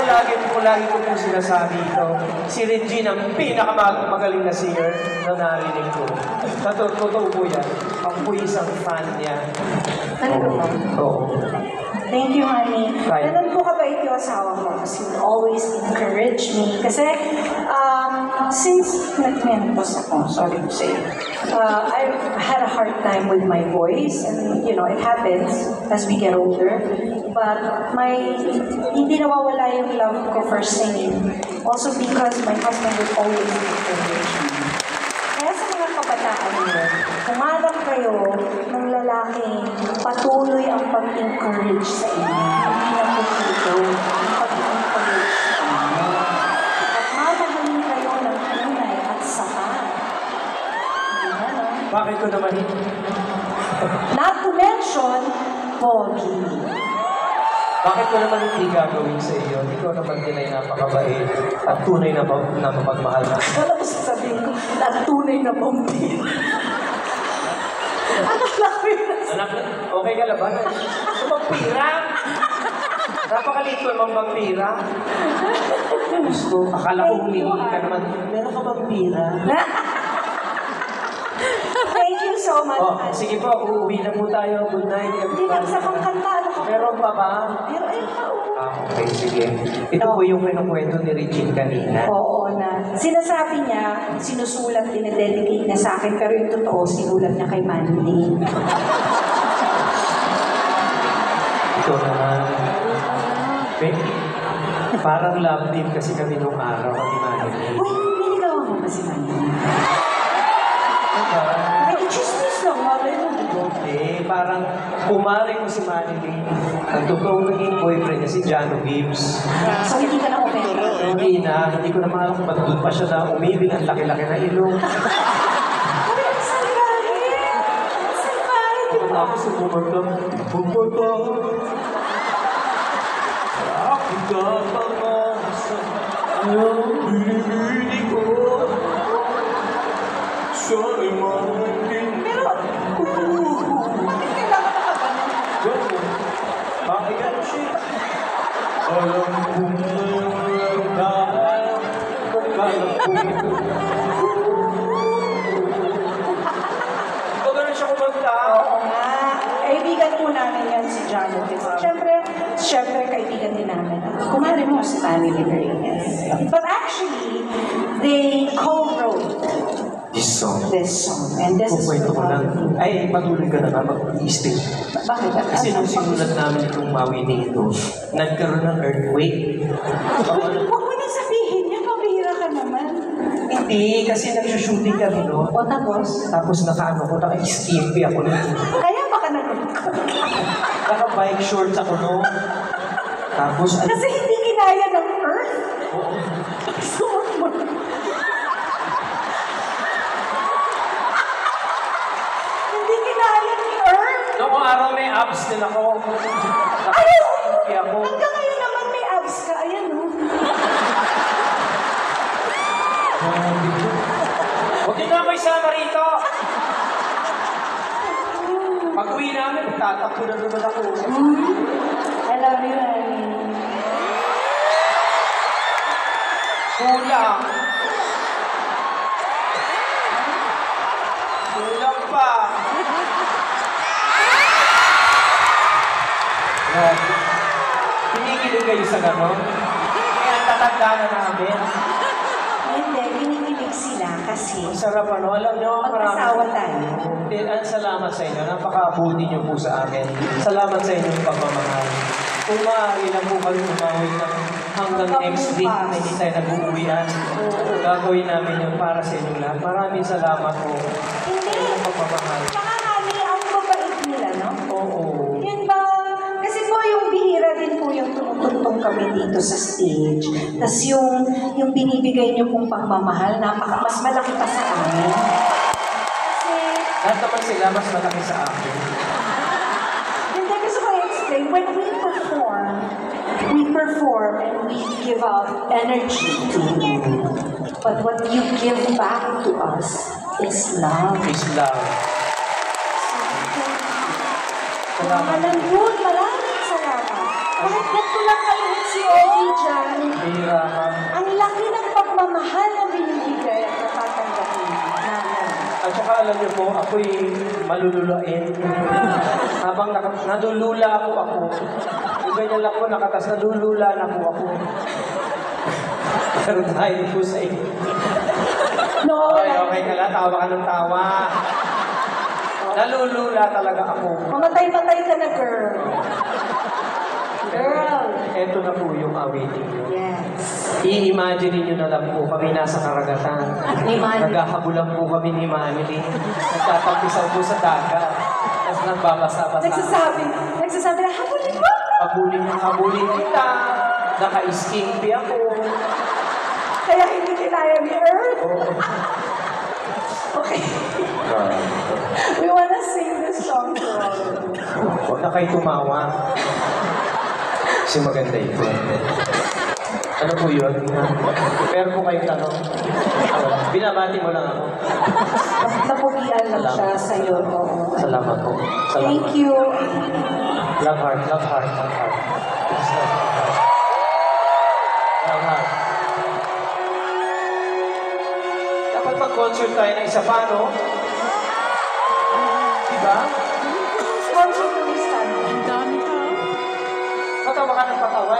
lagi ko po sinasabi ito. Si Regine ang pinakamagaling na singer na narinig ko. Totoo po yan. Ako po isang fan niya. Talaga ba? Oo. Thank you, honey. Right. Ganun po kabait yung asawa ko kasi you always encourage me. Kasi since nag-menopause ako, sorry to say, I've had a hard time with my voice and, you know, it happens as we get older. But hindi nawawala yung love ko for singing. Also because my husband would always encourage me. Kaya sa mga kabataan nyo, humanap kayo ng lalaking patuloy ang pag-encourage sa inyo. Hindi na po dito ang pag-encourage sa inyo. At mamahalin kayo ng tunay at sapat. Hindi na, no? Bakit ko naman ito? Not to mention, pogi. Bakit ko naman hindi gagawin sa iyo? Ikaw naman din ay napakabait at tunay na mapagmahal na. Wala ko sasabihin ko, na tunay na vampire. Akala ko yun. Anak, okay ka laban? Vampira! Napakaliit ko naman vampira. Gusto, akala ko humingi ka naman. Meron ka vampira? Thank you so much. Oh, sige po, uuwi na po tayo. Good night. Hindi na sa pang kanta. Meron pa ba? Meron ay pa. Okay, sige. Ito po yung kinukwento ni Regine kanina. Oo na. Sinasabi niya, sinusulat, dinededicate niya sa akin, pero yung totoo, sinulat niya kay Mandy. Ito naman. Parang love team kasi kami nung araw ni Mandy. Uy, niligawan mo ba si Mandy? Diba? May chismis lang, mabay mo. Okay, parang kumari ko si Manny. Ang totoong naging boyfriend niya si Jano Gibbs. So, hindi ka na opera? Hindi na, hindi ko naman alam kung ba't doon pa siya na umibig. Ang laki-laki na ilong. Uy, ang salbahe! Ang salbahe, di ba? Tapos yung bumagdam, bumagdam. Ako ka pamasa, ang binibini ko. Sa'y maraming. Pero, bakit kailangan ka ba? Bakit gano'n siya? Alam ko na dahil alam ko. Ito gano'n siya kumanta. Oo nga. Kaibigan po namin yan si John Lopez. Siyempre, kaibigan din namin. Kumari mo si Manny Reyes. But actually, they co-wrote This song. And this is Kukwento ko lang. Ay, patuloy ka na mag-i-stay. Bakit? Kasi nung sinulat namin itong mawining ito, nagkaroon ng earthquake. Huwag mo na sabihin niya, mabihira ka naman. Hindi, kasi nag-shooting kami no. O tapos? Tapos naka-skimpy ako no. Kaya baka nalulungkot. Naka-bike shorts ako no. Tapos, Kasi hindi kinaya ng Earth. oo. Suot mo. Hindi kinaya ni Earth. Noong araw may abs din ako. Ayaw! Naka-skimpy ako. Hanggang ngayon naman may abs ka. Ayan, no? Huwag niyo na ako isama rito. Pag-uwi namin, tatakbo na naman ako. I love you, honey. Kulang. Kulang pa. Kinikilig kayo sa gano'n? Kaya ang tatanda na namin. Hindi, kinikilig sila kasi Ang sarap ano, alam nyo, mag-asawa tayo. Salamat sa inyo. Napakabuti niyo po sa akin. Salamat sa inyong pagmamahal. Kung maaari lang po kami umawit ng hanggang next week na hindi tayo nag-uuwian, gagawin namin yung para sa inyong lahat. Maraming salamat po. Hindi. Sa inyong pagmamahal. Saka kami, ang babait nila, no? Oo. Yun ba? Kasi po yung bihira din po yung tumutugtong kami dito sa stage. Tapos yung binibigay niyo pong pagmamahal, mas malaki pa sa amin. Kasi, Lahat naman sila mas malaki sa akin. hindi gusto ko i-explain, when we perform and we give out energy to you. But what you give back to us is love. Peace, love. Salamat. Maraming salamat. Kahit ganito lang kayo si Ogie dyan, Akala niyo po, ako'y malululain. Habang nadulula ako. Yung ganyan lang po, nakatas, nadulula na po ako. Pero dahil po sa inyo. No, Okay ka lang, tawa ka ng tawa. Nalulula talaga ako. mamatay-matay ka na, girl. Girl. Ito na po yung awitin niyo. Yes. I-imagine niyo na lang po kami nasa karagatan. Ni Manny. Naghahabulan po kami ni Manny. Nagtatampisaw po sa dagat. Tapos nagbabasa-basa. Nagsasabi na, habulin mo! Habulin kita. Naka-skimpy ako. Kaya hindi kinaya ni Earth. Oo. Okay. We wanna sing this song to all of you. Huwag na kayo tumawa. Kasi maganda ito. Ano po yun? Meron po kayong tanong? Binabati mo lang ako. Napugian lang siya sa'yo. Oo. Salamat po. Salamat. Thank you. Love heart, love heart, love heart. Yes, love heart. Love heart. Dapat mag-concert tayo ng isa pa, no? Diba? Sponsor to this time. Ang dami ka. Patawa ka ng patawa.